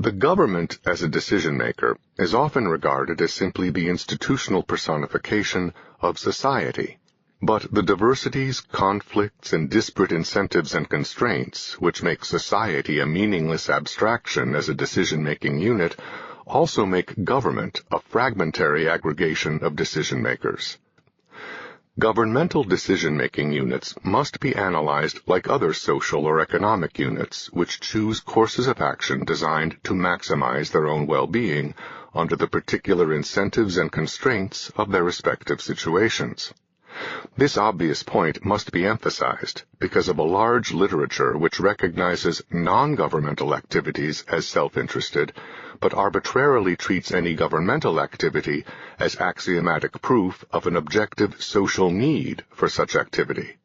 The government as a decision-maker is often regarded as simply the institutional personification of society. But the diversities, conflicts, and disparate incentives and constraints which make society a meaningless abstraction as a decision-making unit also make government a fragmentary aggregation of decision-makers. Governmental decision-making units must be analyzed like other social or economic units which choose courses of action designed to maximize their own well-being under the particular incentives and constraints of their respective situations. This obvious point must be emphasized because of a large literature which recognizes non-governmental activities as self-interested, but arbitrarily treats any governmental activity as axiomatic proof of an objective social need for such activity.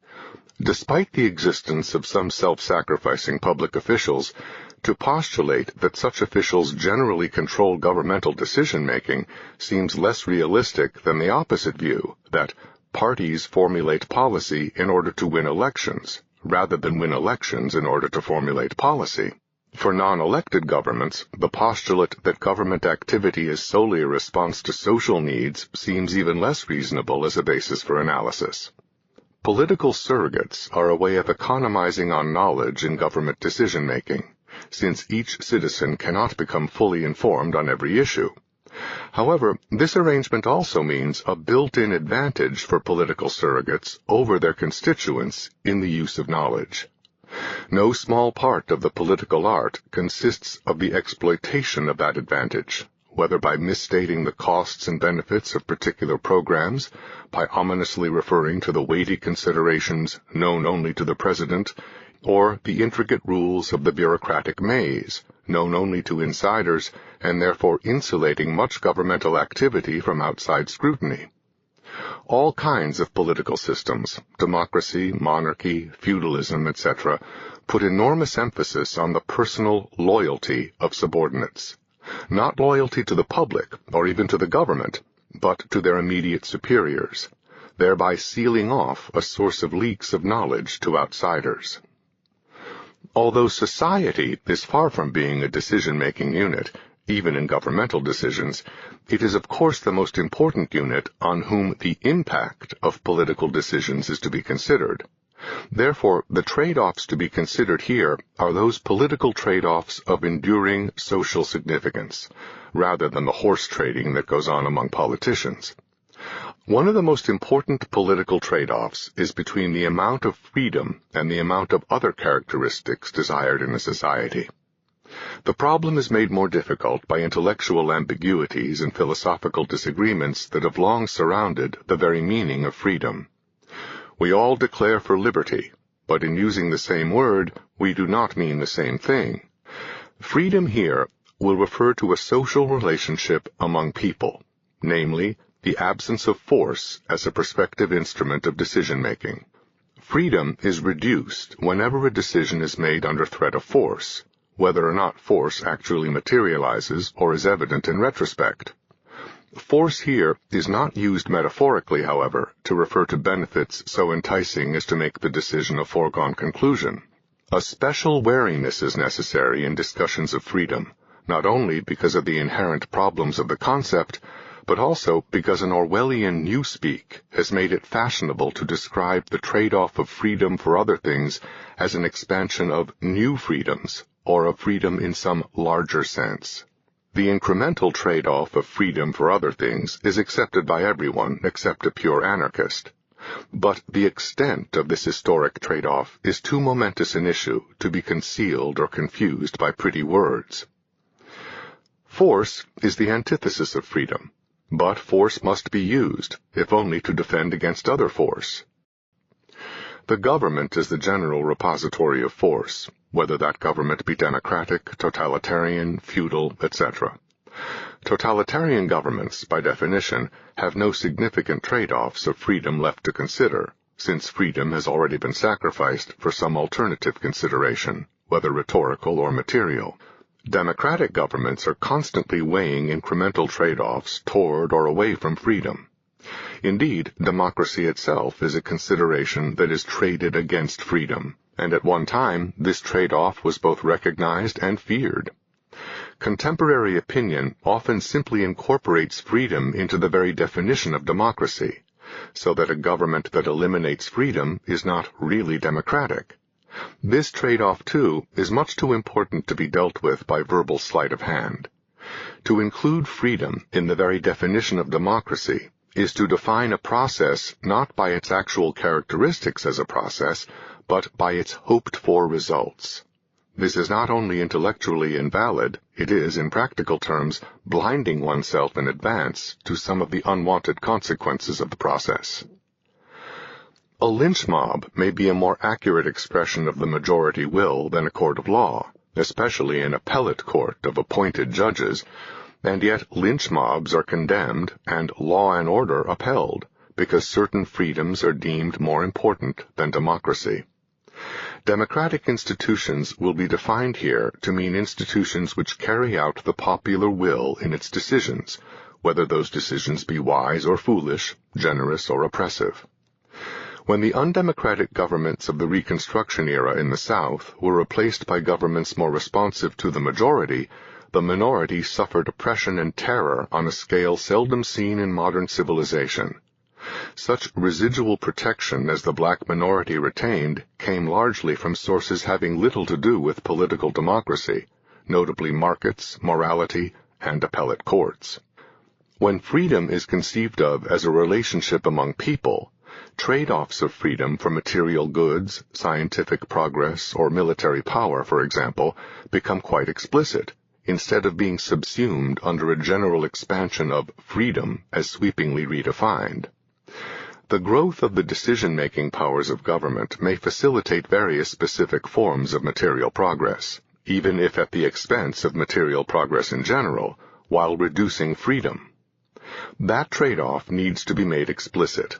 Despite the existence of some self-sacrificing public officials, to postulate that such officials generally control governmental decision-making seems less realistic than the opposite view, that parties formulate policy in order to win elections, rather than win elections in order to formulate policy. For non-elected governments, the postulate that government activity is solely a response to social needs seems even less reasonable as a basis for analysis. Political surrogates are a way of economizing on knowledge in government decision-making, since each citizen cannot become fully informed on every issue. However, this arrangement also means a built-in advantage for political surrogates over their constituents in the use of knowledge. No small part of the political art consists of the exploitation of that advantage, whether by misstating the costs and benefits of particular programs, by ominously referring to the weighty considerations known only to the president, or the intricate rules of the bureaucratic maze, known only to insiders, and therefore insulating much governmental activity from outside scrutiny. All kinds of political systems, democracy, monarchy, feudalism, etc., put enormous emphasis on the personal loyalty of subordinates. Not loyalty to the public, or even to the government, but to their immediate superiors, thereby sealing off a source of leaks of knowledge to outsiders. Although society is far from being a decision-making unit, even in governmental decisions, it is of course the most important unit on whom the impact of political decisions is to be considered. Therefore, the trade-offs to be considered here are those political trade-offs of enduring social significance, rather than the horse trading that goes on among politicians. One of the most important political trade-offs is between the amount of freedom and the amount of other characteristics desired in a society. The problem is made more difficult by intellectual ambiguities and philosophical disagreements that have long surrounded the very meaning of freedom. We all declare for liberty, but in using the same word, we do not mean the same thing. Freedom here will refer to a social relationship among people, namely, the absence of force as a prospective instrument of decision-making. Freedom is reduced whenever a decision is made under threat of force, whether or not force actually materializes or is evident in retrospect. Force here is not used metaphorically, however, to refer to benefits so enticing as to make the decision a foregone conclusion. A special wariness is necessary in discussions of freedom, not only because of the inherent problems of the concept, but also because an Orwellian newspeak has made it fashionable to describe the trade-off of freedom for other things as an expansion of new freedoms, or of freedom in some larger sense. The incremental trade-off of freedom for other things is accepted by everyone except a pure anarchist. But the extent of this historic trade-off is too momentous an issue to be concealed or confused by pretty words. Force is the antithesis of freedom, but force must be used, if only to defend against other force. The government is the general repository of force, whether that government be democratic, totalitarian, feudal, etc. Totalitarian governments, by definition, have no significant trade-offs of freedom left to consider, since freedom has already been sacrificed for some alternative consideration, whether rhetorical or material. Democratic governments are constantly weighing incremental trade-offs toward or away from freedom. Indeed, democracy itself is a consideration that is traded against freedom, and at one time this trade-off was both recognized and feared. contemporary opinion often simply incorporates freedom into the very definition of democracy, so that a government that eliminates freedom is not really democratic. This trade-off, too, is much too important to be dealt with by verbal sleight of hand. To include freedom in the very definition of democracy is to define a process not by its actual characteristics as a process, but by its hoped-for results. This is not only intellectually invalid, it is, in practical terms, blinding oneself in advance to some of the unwanted consequences of the process. A lynch mob may be a more accurate expression of the majority will than a court of law, especially an appellate court of appointed judges, and yet lynch mobs are condemned and law and order upheld because certain freedoms are deemed more important than democracy. Democratic institutions will be defined here to mean institutions which carry out the popular will in its decisions, whether those decisions be wise or foolish, generous or oppressive. When the undemocratic governments of the Reconstruction era in the South were replaced by governments more responsive to the minority suffered oppression and terror on a scale seldom seen in modern civilization. Such residual protection as the black minority retained came largely from sources having little to do with political democracy, notably markets, morality, and appellate courts. When freedom is conceived of as a relationship among people, trade-offs of freedom for material goods, scientific progress, or military power, for example, become quite explicit, instead of being subsumed under a general expansion of freedom as sweepingly redefined. The growth of the decision-making powers of government may facilitate various specific forms of material progress, even if at the expense of material progress in general, while reducing freedom. That trade-off needs to be made explicit.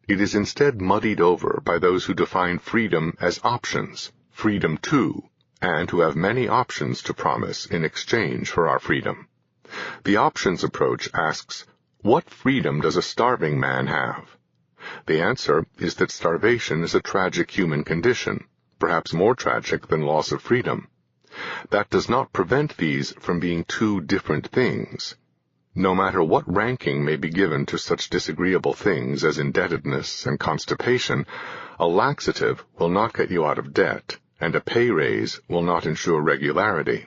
It is instead muddied over by those who define freedom as options, freedom to, and who have many options to promise in exchange for our freedom. The options approach asks, what freedom does a starving man have? The answer is that starvation is a tragic human condition, perhaps more tragic than loss of freedom. That does not prevent these from being two different things. No matter what ranking may be given to such disagreeable things as indebtedness and constipation, a laxative will not get you out of debt, and a pay raise will not ensure regularity.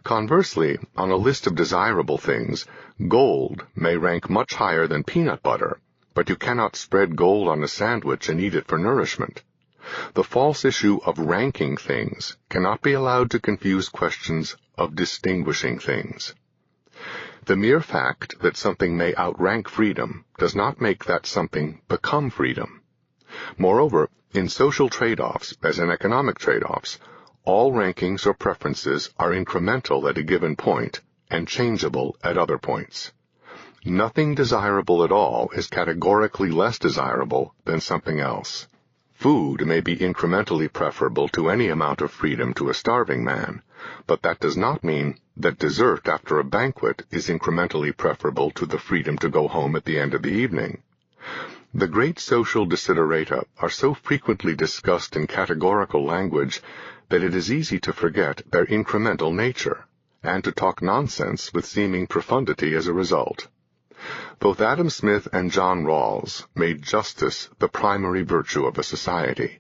Conversely, on a list of desirable things, gold may rank much higher than peanut butter, but you cannot spread gold on a sandwich and eat it for nourishment. The false issue of ranking things cannot be allowed to confuse questions of distinguishing things. The mere fact that something may outrank freedom does not make that something become freedom. Moreover, in social trade-offs, as in economic trade-offs, all rankings or preferences are incremental at a given point and changeable at other points. Nothing desirable at all is categorically less desirable than something else. Food may be incrementally preferable to any amount of freedom to a starving man, but that does not mean that dessert after a banquet is incrementally preferable to the freedom to go home at the end of the evening. The great social desiderata are so frequently discussed in categorical language that it is easy to forget their incremental nature, and to talk nonsense with seeming profundity as a result. Both Adam Smith and John Rawls made justice the primary virtue of a society,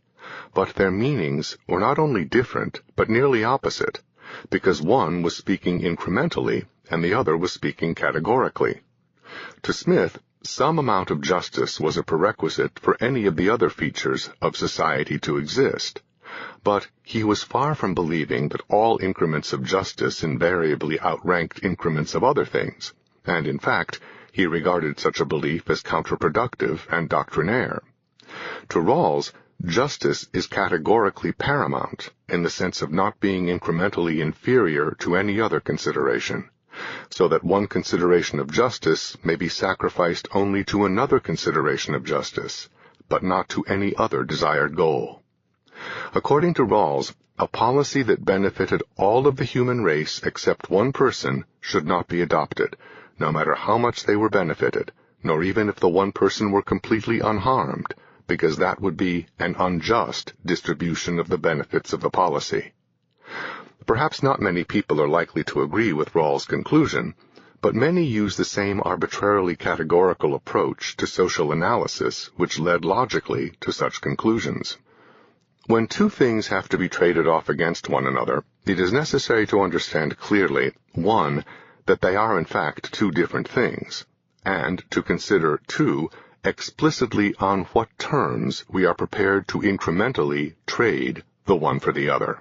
but their meanings were not only different, but nearly opposite, because one was speaking incrementally and the other was speaking categorically. To Smith, some amount of justice was a prerequisite for any of the other features of society to exist, but he was far from believing that all increments of justice invariably outranked increments of other things, and in fact, he regarded such a belief as counterproductive and doctrinaire. To Rawls, justice is categorically paramount in the sense of not being incrementally inferior to any other consideration, so that one consideration of justice may be sacrificed only to another consideration of justice, but not to any other desired goal. According to Rawls, a policy that benefited all of the human race except one person should not be adopted, no matter how much they were benefited, nor even if the one person were completely unharmed, because that would be an unjust distribution of the benefits of the policy. Perhaps not many people are likely to agree with Rawls' conclusion, but many use the same arbitrarily categorical approach to social analysis which led logically to such conclusions. When two things have to be traded off against one another, it is necessary to understand clearly, 1, that they are in fact two different things, and to consider, 2, explicitly on what terms we are prepared to incrementally trade the one for the other.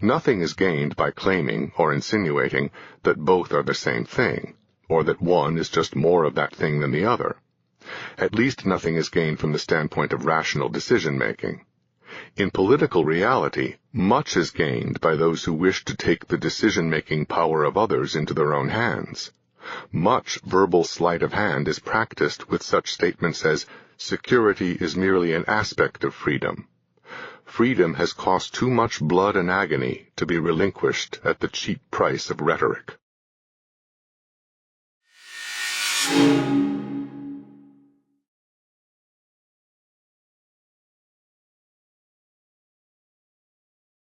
Nothing is gained by claiming or insinuating that both are the same thing, or that one is just more of that thing than the other. At least nothing is gained from the standpoint of rational decision-making. In political reality, much is gained by those who wish to take the decision-making power of others into their own hands. Much verbal sleight of hand is practiced with such statements as, "Security is merely an aspect of freedom." Freedom has cost too much blood and agony to be relinquished at the cheap price of rhetoric.